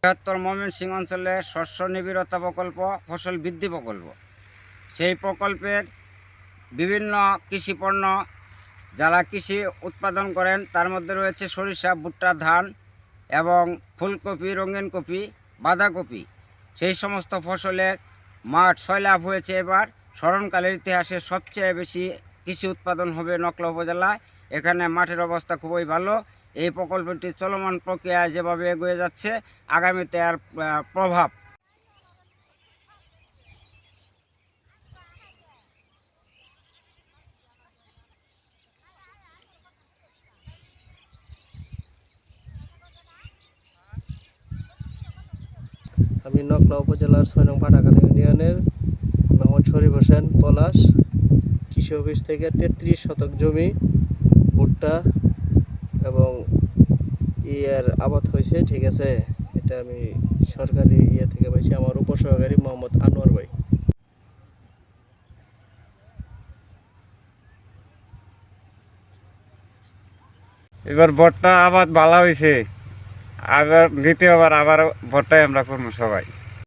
বৃহত্তর ময়মনসিংহ অঞ্চলে শস্য নিবিড়তা প্রকল্প, ফসল বৃদ্ধি প্রকল্প, সেই প্রকল্পের বিভিন্ন কৃষি পণ্য যারা কৃষি উৎপাদন করেন তার মধ্যে রয়েছে সরিষা, ভুট্টা, ধান এবং ফুলকপি, রঙিন কপি, বাঁধাকপি। সেই সমস্ত ফসলের মাঠ সয়লাভ হয়েছে। এবার স্মরণকালের ইতিহাসে সবচেয়ে বেশি কৃষি উৎপাদন হবে নকলা উপজেলায়। এখানে মাঠের অবস্থা খুবই ভালো। এই প্রকল্পটি চলমান প্রক্রিয়ায় যেভাবে এগিয়ে যাচ্ছে, আগামীতে আর প্রভাব আমি নকলা উপজেলার ৬ নং পাটাকাটা ইউনিয়নের মোহাম্মদ শরীফ হোসেন পলাশ। কৃষি অফিস থেকে ৩৩ শতক জমি ভুট্টা এবং আবাদ হয়েছে। ঠিক আছে, এটা আমি সরকারি থেকে পাইছি। আমার উপসহকারী মোহাম্মদ আনোয়ার ভাই। এবার ভুট্টা আবাদ ভালো হয়েছে। আবার দ্বিতীয়বার আবার ভুট্টাই আমরা করবো সবাই।